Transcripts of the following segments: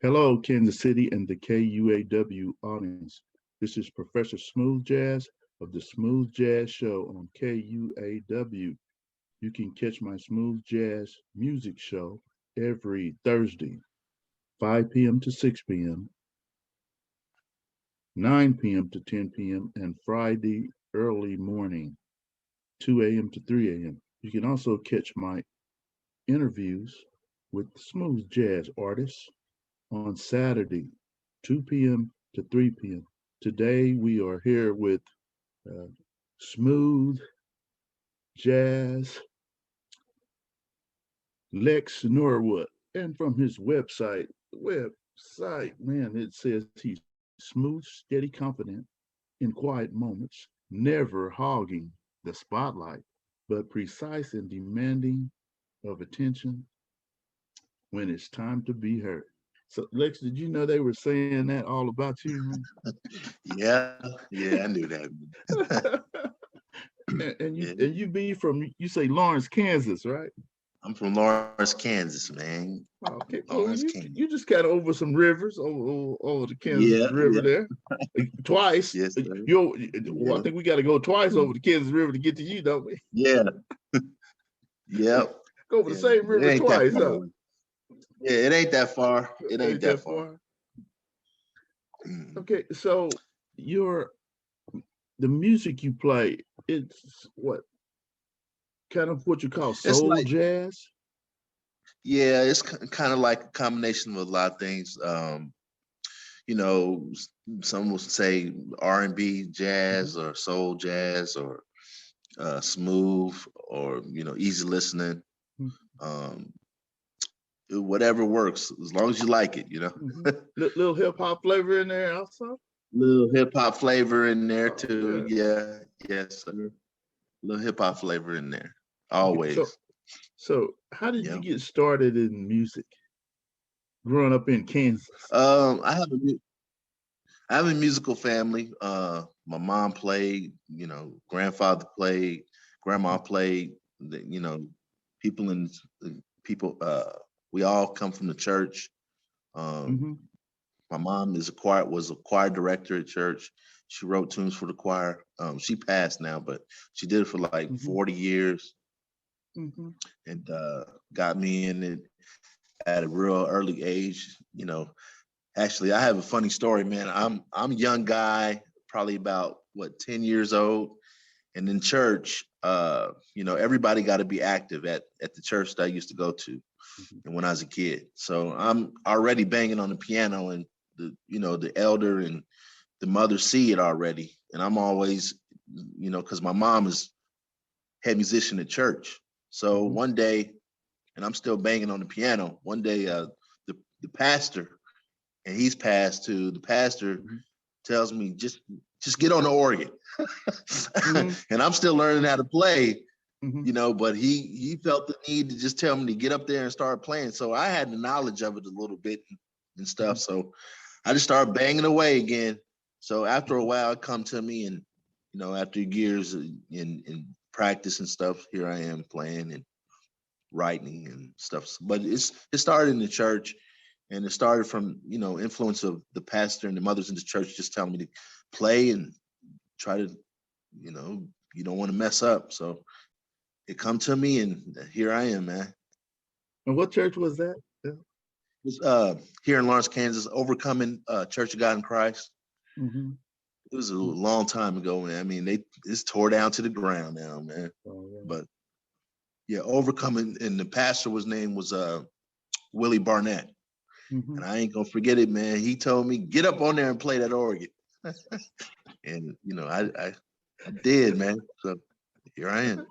Hello, Kansas City and the KUAW audience. This is Professor Smooth Jazz of the Smooth Jazz Show on KUAW. You can catch my smooth jazz music show every Thursday, 5 p.m. to 6 p.m., 9 p.m. to 10 p.m., and Friday early morning, 2 a.m. to 3 a.m. You can also catch my interviews with smooth jazz artists on Saturday, 2 p.m. to 3 p.m. Today we are here with uh, smooth jazz Lex Norwood, and from his man, it says he's smooth, steady, confident in quiet moments, never hogging the spotlight, but precise and demanding of attention when it's time to be heard. So, Lex, did you know they were saying that all about you, Yeah, I knew that. man? and you Yeah, and you be from, you say Lawrence, Kansas, right? I'm from Lawrence, Kansas, man. Okay, well, Lawrence, Kansas. you just got over some rivers over the Kansas Yeah, River yeah, there, twice. yes, sir. Well, I Yeah, think we got to go twice over the Kansas River to get to you, don't we? yeah, yep. Go over the Yeah, same it river ain't that twice, far huh? away. Yeah, it ain't that far. It ain't Ain't that that far. far? Mm. Okay, so your the music you play, it's what kind of what you call It's soul like, jazz? yeah, it's kind of like a combination of a lot of things. You know, some will say R&B Mhm. jazz or soul jazz or smooth or easy listening. Um, whatever works as long as you like it. Mm-hmm. Little hip hop flavor in there also. Little hip hop flavor in there too. Okay. Yeah, yes, sir. Little hip hop flavor in there. Okay. Always. So how did you Yeah. get started in music? Growing up in Kansas. I have a musical family. My mom played. Grandfather played. Grandma played. People in people. We all come from the church. Um, Mm-hmm. My mom was a choir director at church. She wrote tunes for the choir. She passed now, but she did it for like Mm-hmm. 40 years Mm-hmm. and got me in it at a real early age. Actually, I have a funny story, man. I'm a young guy, probably about 10 years old, and in church, everybody got to be active at the church that I used to go to, Mm-hmm. and when I was a kid. So I'm already banging on the piano, and the elder and the mother see it already, and I'm always, because my mom is head musician at church. So Mm-hmm. one day, and I'm still banging on the piano. One day, the pastor, and he's passed too. The pastor tells me just get on the organ, Mm-hmm. and I'm still learning how to play. Mm-hmm. But he felt the need to just tell me to get up there and start playing. So I had the knowledge of it a little bit and stuff. So I just started banging away again. So after a while, it come to me, and after years in practice and stuff, here I am playing and writing and stuff. But it started in the church, and it started from influence of the pastor and the mothers in the church just telling me to play and try to you know you don't want to mess up. So it come to me, and here I am, man. And what church was that? Yeah. It's, here in Lawrence, Kansas, Overcoming Church of God in Christ. Mm-hmm. It was a long time ago, man. I mean, it's tore down to the ground now, man. Oh, yeah. But yeah, Overcoming, and the pastor was name was Willie Barnett, Mm-hmm. and I ain't gonna forget it, man. He told me get up on there and play that organ, and I did, man. So here I am.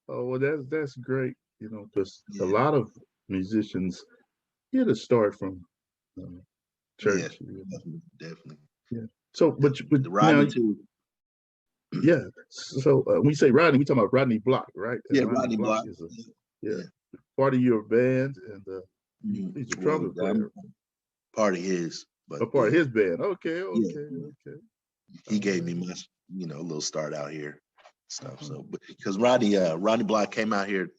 Oh, well, that's great. Because a Yeah. lot of musicians get a start from uh, Yeah, church. definitely, definitely, Yeah. So, but definitely. The now, Rodney too. yeah. So when we say Rodney, we talking about Rodney Block, right? And Yeah, Rodney Rodney Block Block. is a, Yeah, yeah, yeah. part of your band, and he's a Well, trumpet I'm player, part of his, but a part of yeah, his band. Okay, yeah, okay, yeah. okay. He All gave me right. my, little start out here, stuff. Uh-huh. So, because Rodney Block came out here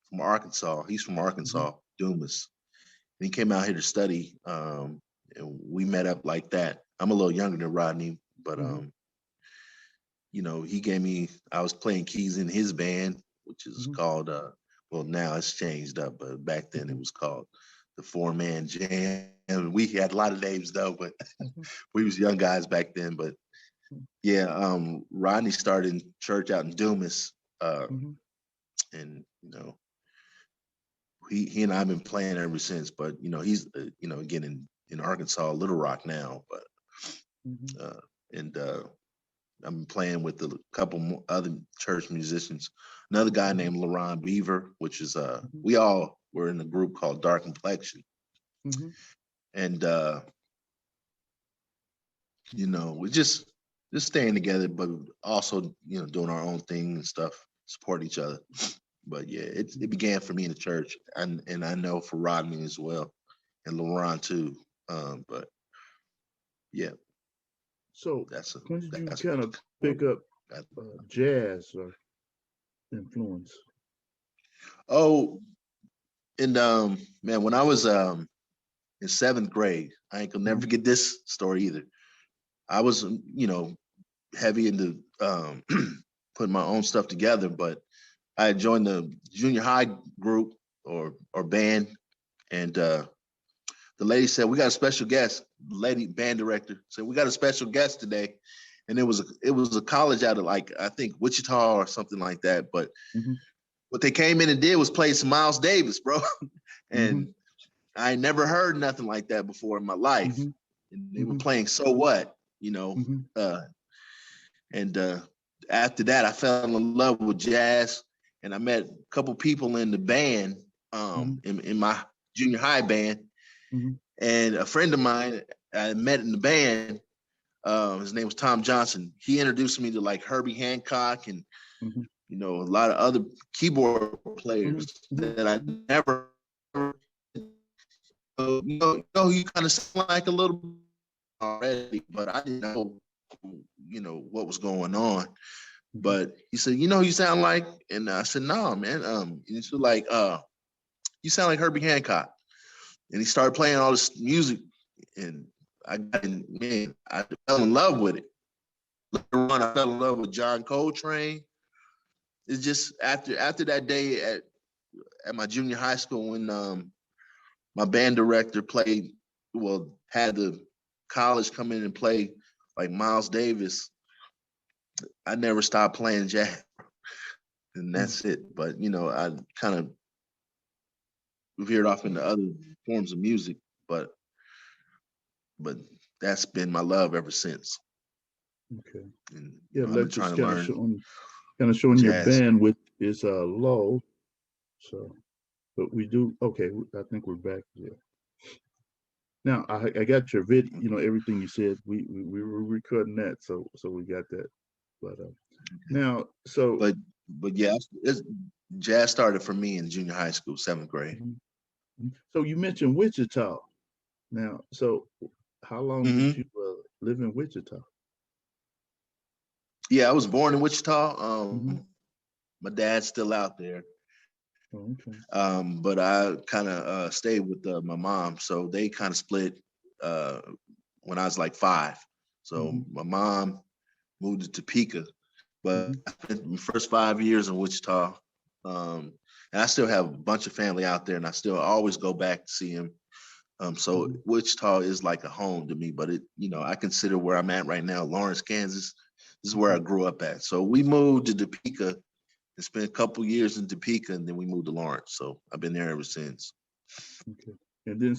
from Arkansas. He's from Mm-hmm. Arkansas, Dumas, he came out here to study. And we met up like that. I'm a little younger than Rodney, but you know, he gave me, I was playing keys in his band, which is called well, now it's changed up, but back then it was called the 4-Man Jam. And we had a lot of names though, but we was young guys back then. But yeah, Rodney started in church out in Dumas. And you know, he and I have been playing ever since. But you know, he's you know, again in Arkansas, Little Rock now. But and I'm playing with a couple other church musicians. Another guy named LaRon Beaver, which is we all were in a group called Dark Complexion. And you know, we just staying together, but also, you know, doing our own thing and stuff, support each other. But yeah, it began for me in the church, and I know for Rodney as well, and LaRon too. But yeah. So when did you kind of pick up jazz or influence? Oh, and man, when I was in 7th grade, I ain't gonna never forget this story either. I was, you know, heavy into putting my own stuff together, but I joined the junior high group or band, and the lady said, "We got a special guest." The lady band director said, "We got a special guest today," and it was a college out of, like, I think Wichita or something like that. But what they came in and did was play some Miles Davis, bro, and I never heard nothing like that before in my life. And they were playing "So What," you know, and after that, I fell in love with jazz, and I met a couple people in the band, in my junior high band, and a friend of mine I met in the band. His name was Tom Johnson. He introduced me to like Herbie Hancock and you know, a lot of other keyboard players that I never. You know, you kind of sound like a little already, but I didn't know, you know, what was going on. But he said, "You know who you sound like?" And I said, "No, man." He's like, "You sound like Herbie Hancock." And he started playing all this music, and I fell in love with it. Later on, I fell in love with John Coltrane. It's just after that day at my junior high school when my band director had the college come in and play like Miles Davis, I never stopped playing jazz, and that's it. But you know, I kind of veered off into other forms of music, but that's been my love ever since. Okay. And Yeah, I've been Lex is trying to learn showing your jazz. bandwidth is low. So, but we do okay. I think we're back there. Now I got your vid. You know everything you said. We were recording that, so we got that. But now, so but yeah, jazz started for me in junior high school, 7th grade. So you mentioned Wichita. Now, so how long did you live in Wichita? Yeah, I was born in Wichita. My dad's still out there. Oh, okay. But I kind of stayed with my mom, so they kind of split when I was like 5. So my mom moved to Topeka, but I spent my first 5 years in Wichita. And I still have a bunch of family out there, and I still always go back to see him. So Wichita is like a home to me, but you know, I consider where I'm at right now, Lawrence, Kansas. This is where I grew up at. So we moved to Topeka and spent a couple years in Topeka, and then we moved to Lawrence. So I've been there ever since. Okay. And then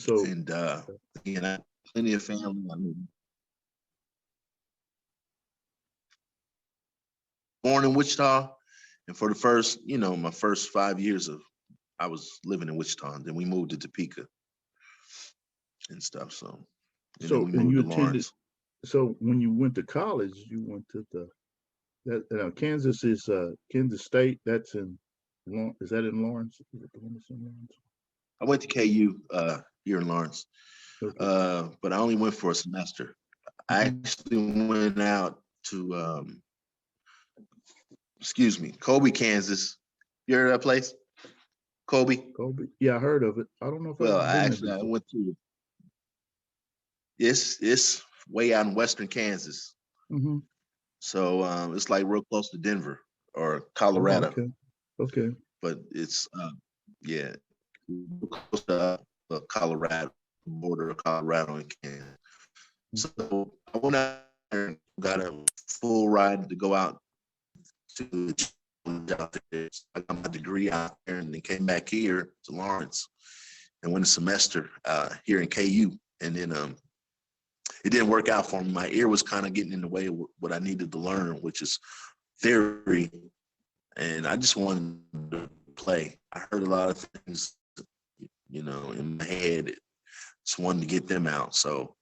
I have plenty of family. I mean, born in Wichita, and for the first, you know, my first 5 years I was living in Wichita, and then we moved to Topeka and stuff. So then we moved to Lawrence. So when you went to college, you went to Kansas is Kansas State. That's in is that in Lawrence? Is it the one that's in Lawrence? I went to KU here in Lawrence, but I only went for a semester. I actually went out to Colby, Kansas. You heard of that place? Kobe. Kobe? Yeah, I heard of it. I don't know if I've Well, ever I been there actually I before. went to it's way out in western Kansas. Mm-hmm. So it's like real close to Denver or Oh, Colorado. okay. Okay. But it's yeah, close to Colorado, border of Colorado and Kansas. So I went out there and got a full ride to go out to the out there. I got my degree out there and then came back here to Lawrence and went a semester here in KU. And then it didn't work out for me. My ear was kind of getting in the way of what I needed to learn, which is theory. And I just wanted to play. I heard a lot of things, in my head. Just wanted to get them out. So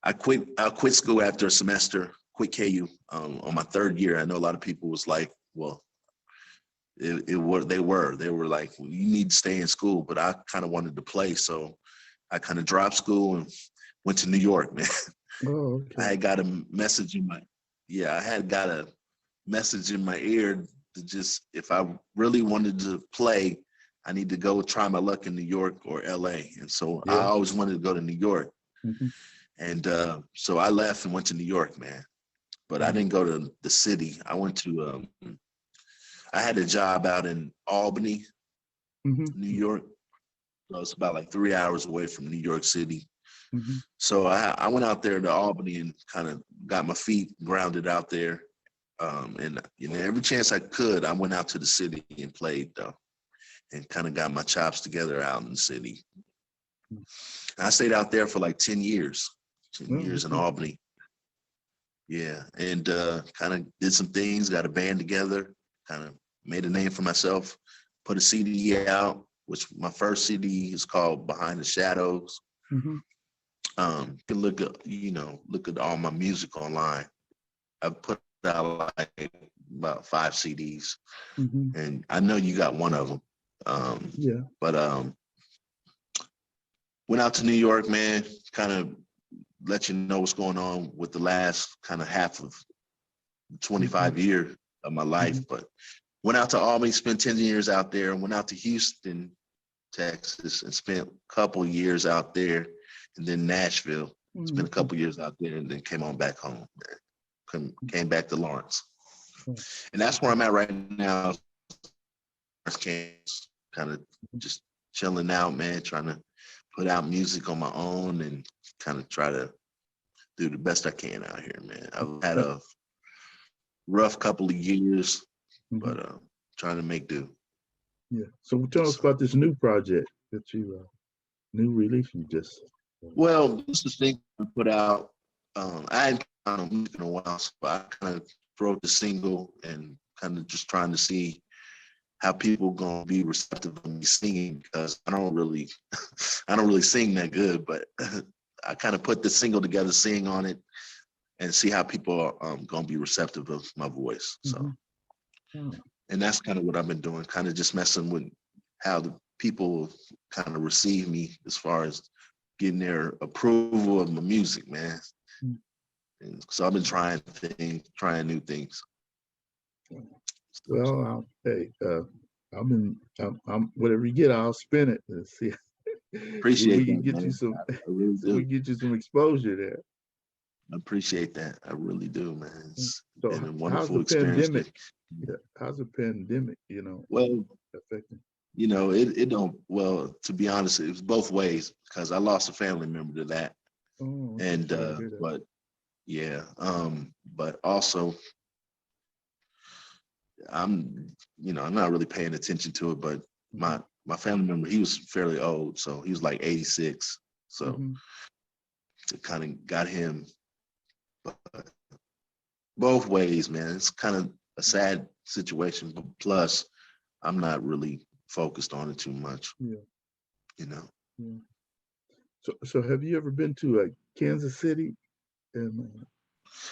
I quit school after a semester, quit KU on my third year. I know a lot of people was like, well, they were like, well, you need to stay in school, but I kind of wanted to play. So I kind of dropped school and went to New York, man. Oh, okay. I had got a message in my ear to just, if I really wanted to play, I need to go try my luck in New York or LA. And so I always wanted to go to New York. Mm-hmm. And so I left and went to New York, man. But I didn't go to the city. I went to, I had a job out in Albany, Mm-hmm. New York. So it's about like 3 hours away from New York City. Mm-hmm. So I went out there to Albany and kind of got my feet grounded out there. And every chance I could, I went out to the city and played though, and kind of got my chops together out in the city. I stayed out there for like 10 years, 10 years in Albany. Yeah, and kind of did some things, got a band together, kind of made a name for myself, put a CD out, which my first CD is called Behind the Shadows. Mm-hmm. You can look at all my music online. I've put out like about 5 CDs, Mm-hmm. and I know you got one of them. But went out to New York, man, kind of let you know what's going on with the last kind of half of 25 years of my life. But went out to Albany, spent 10 years out there, and went out to Houston, Texas, and spent a couple years out there, and then Nashville, spent a couple years out there, and then came on back home. Came back to Lawrence. And that's where I'm at right now. Kind of just chilling out, man, trying to put out music on my own and kind of try to do the best I can out here, man. I've had a rough couple of years, but trying to make do. Yeah. So tell us about this new project that new release you just. Well, this is the thing I put out. I hadn't done music in a while, so I kind of wrote the single and kind of just trying to see how people gonna be receptive of me singing, because I don't really sing that good, but I kind of put the single together, sing on it, and see how people are gonna be receptive of my voice. So, and that's kind of what I've been doing, kind of just messing with how the people kind of receive me as far as getting their approval of my music, man. And so I've been trying new things. Well, hey, I'm whatever you get, I'll spin it and see. Appreciate we can that, get man. you some. I really do. We get you some exposure there. I appreciate that. I really do, man. It's So been a how's wonderful the experience. pandemic? How's the pandemic? Well, affecting? it don't. Well, to be honest, it was both ways, because I lost a family member to that, and but yeah, but also I'm not really paying attention to it, but my family member, he was fairly old, so he was like 86, so it kind of got him. But both ways, man, it's kind of a sad situation, but plus I'm not really focused on it too much. Yeah. So have you ever been to Kansas City?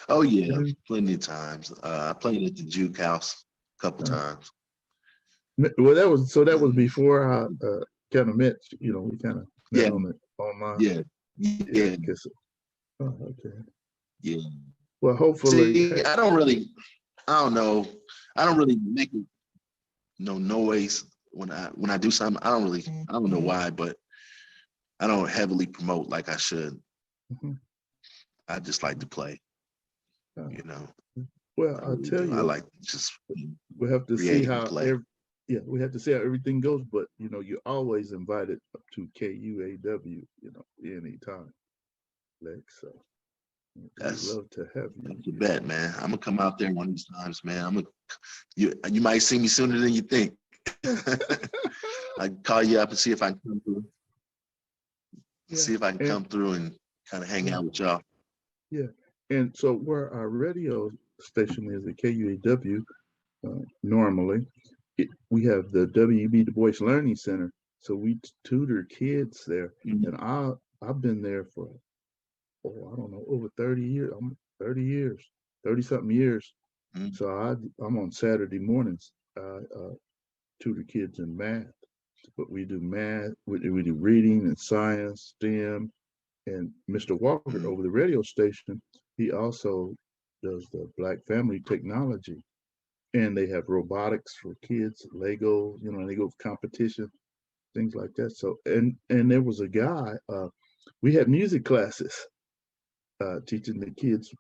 Oh yeah, plenty of times. I played at the Juke House a couple times. Well, that was before I kind of met. We kind of met on it online. Yeah. Okay. Yeah. Well, hopefully. See, I don't really make no noise when I do something, I don't know why, but I don't heavily promote like I should. I just like to play, you know. Well, I I'll really tell do. I you, like just we have to see create and how play. we have to see how everything goes. But you're always invited up to KUAW, anytime, Lex. So we'd That's love to have you. the bet, man. I'm gonna come out there one of these times, man. You might see me sooner than you think. I can call you up and see if I can come through. Yeah, See if I can and come through and kind of hang out with y'all. yeah, and so where our radio station is at KUAW, normally we have the WB Du Bois Learning Center, so we tutor kids there, and I've been there for I don't know, over 30 years. 30 years, 30 something years. So I'm on Saturday mornings. Tutor kids in math, but we do math, we do reading and science, STEM, and Mr. Walker over the radio station, he also does the Black Family Technology, and they have robotics for kids, Lego, and they go competition, things like that. So, and there was a guy, we had music classes, teaching the kids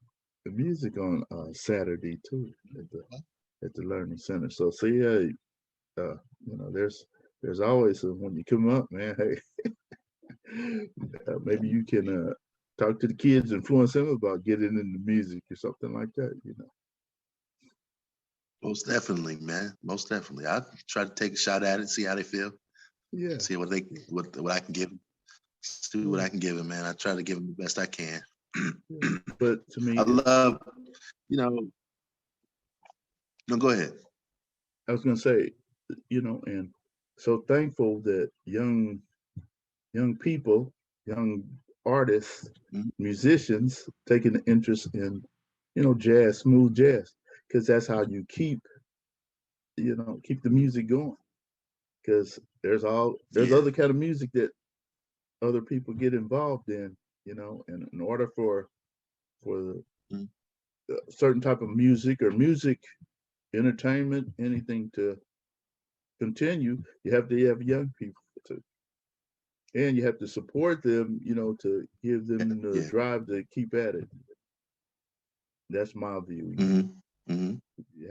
the music on Saturday too at the Learning Center. So, see, there's always when you come up, man. Hey, maybe you can talk to the kids, influence them about getting into music or something like that. Most definitely, man. Most definitely. I try to take a shot at it, see how they feel. Yeah. See what I can give them. See what I can give them, man. I try to give them the best I can. Yeah. But to me, I love, no, go ahead. I was gonna say, and so thankful that young people, young artists, musicians taking an interest in, jazz, smooth jazz, because that's how you keep the music going. Because there's other kind of music that other people get involved in, and in order for the certain type of music or music entertainment, anything to continue, you have to have young people to, and you have to support them, to give them the drive to keep at it. That's my view. You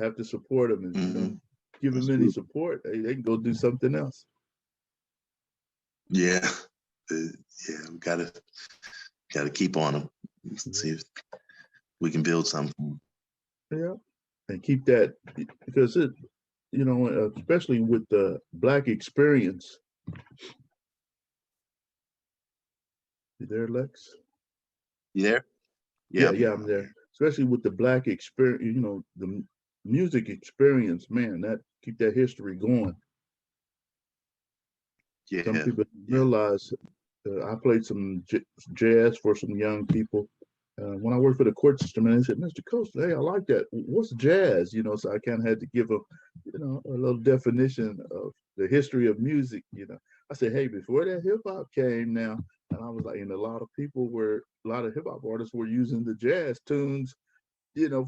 have to support them, and if you don't give them any support, they can go do something else. Yeah, we gotta keep on them. See if we can build something. Yeah, and keep that, because it, especially with the Black experience. You there, Lex? You there? Yeah, I'm there. Especially with the Black experience, the music experience, man, that keep that history going. Yeah. Some people realize I played some jazz for some young people. When I worked for the court system, and they said, "Mr. Coach, hey, I like that. What's jazz?" So I kind of had to give them, a little definition of the history of music. I said, "Hey, before that hip hop came now," and I was like, and a lot of hip hop artists were using the jazz tunes,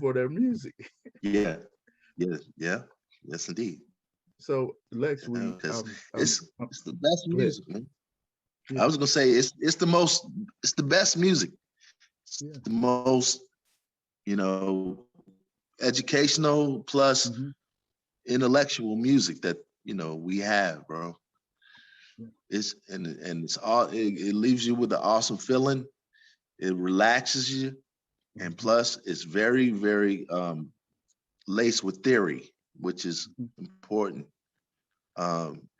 for their music. Yeah. Yes, indeed. So Lex, it's the best music, man. Yeah. I was gonna say it's the best music. It's the most, educational plus intellectual music that we have, bro. It's it leaves you with an awesome feeling. It relaxes you, and plus it's very, very laced with theory, which is important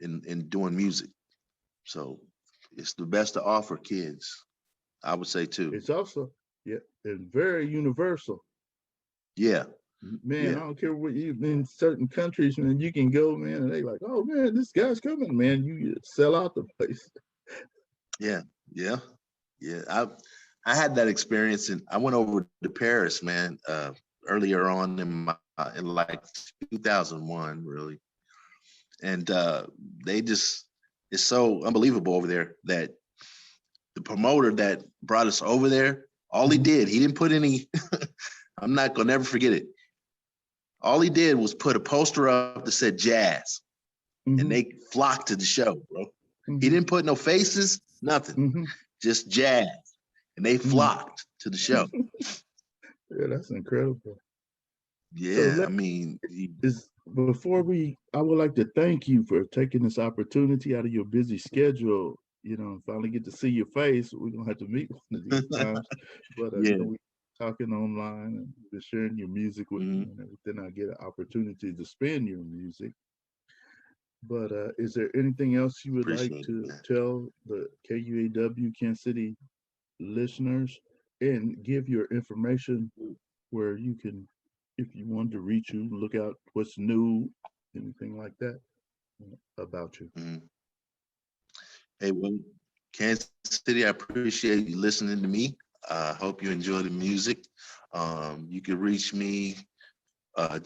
in doing music. So it's the best to offer kids, I would say too. It's also it's very universal. Yeah. Man, I don't care what you in certain countries, man, you can go, man, and they like, oh man, this guy's coming, man. You sell out the place. Yeah. I had that experience, and I went over to Paris, man, earlier on in like 2001, really. And it's so unbelievable over there that the promoter that brought us over there, all he didn't put any, I'm not gonna never forget it. All he did was put a poster up that said jazz. and they flocked to the show, bro. He didn't put no faces, nothing, just jazz, and they flocked to the show. Yeah, that's incredible. Yeah, So I mean, I would like to thank you for taking this opportunity out of your busy schedule. You know, finally get to see your face. We're gonna have to meet one of these times. But yeah. you know, we talking online and we're sharing your music with me and everything. I get an opportunity to spin your music. But is there anything else you would like Appreciate to it, tell the KUAW Kansas City listeners and give your information where you can, if you want to reach you, look out what's new, anything like that about you? Hey, well, Kansas City, I appreciate you listening to me. I hope you enjoy the music. You can reach me I'm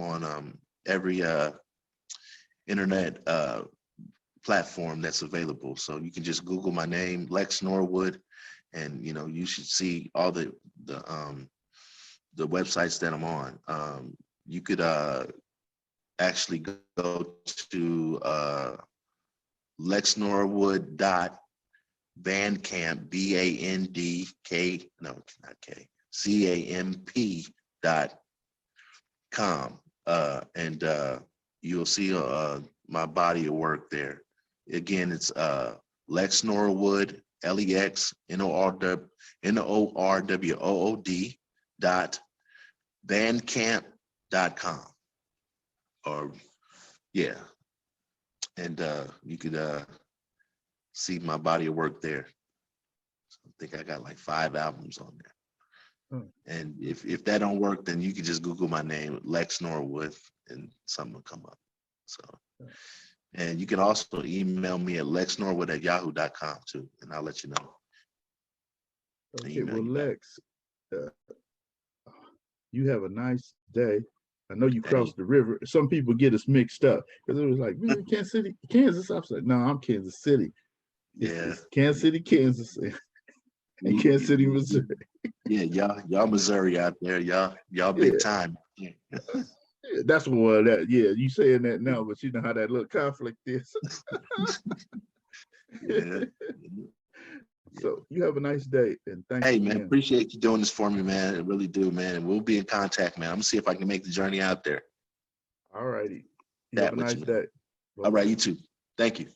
on every internet platform that's available. So you can just Google my name, Lex Norwood, and you should see all the websites that I'm on. You could actually go to lexnorwood.bandcamp, CAMP.com, and you'll see my body of work there. Again, it's Lex Norwood, LEXNORWOOD.bandcamp.com. Or yeah, and you could see my body of work there. I think I got like 5 albums on there. And if that don't work, then you can just Google my name, Lex Norwood, and something will come up. So, and you can also email me at lexnorwood@yahoo.com too, and I'll let you know. Okay, well, Lex, you have a nice day. I know you crossed the river. Some people get us mixed up because it was like, man, Kansas City, Kansas. I was like, no, I'm Kansas City. It's Kansas City, Kansas, and Kansas City, Missouri. Yeah, y'all Missouri out there, y'all big time. Yeah. That's what that. Yeah, you saying that now, but you know how that little conflict is. So you have a nice day, and thanks. Hey man, appreciate you doing this for me, man. I really do, man. And we'll be in contact, man. I'm gonna see if I can make the journey out there. All righty. Have a nice day. All right, you too. Thank you.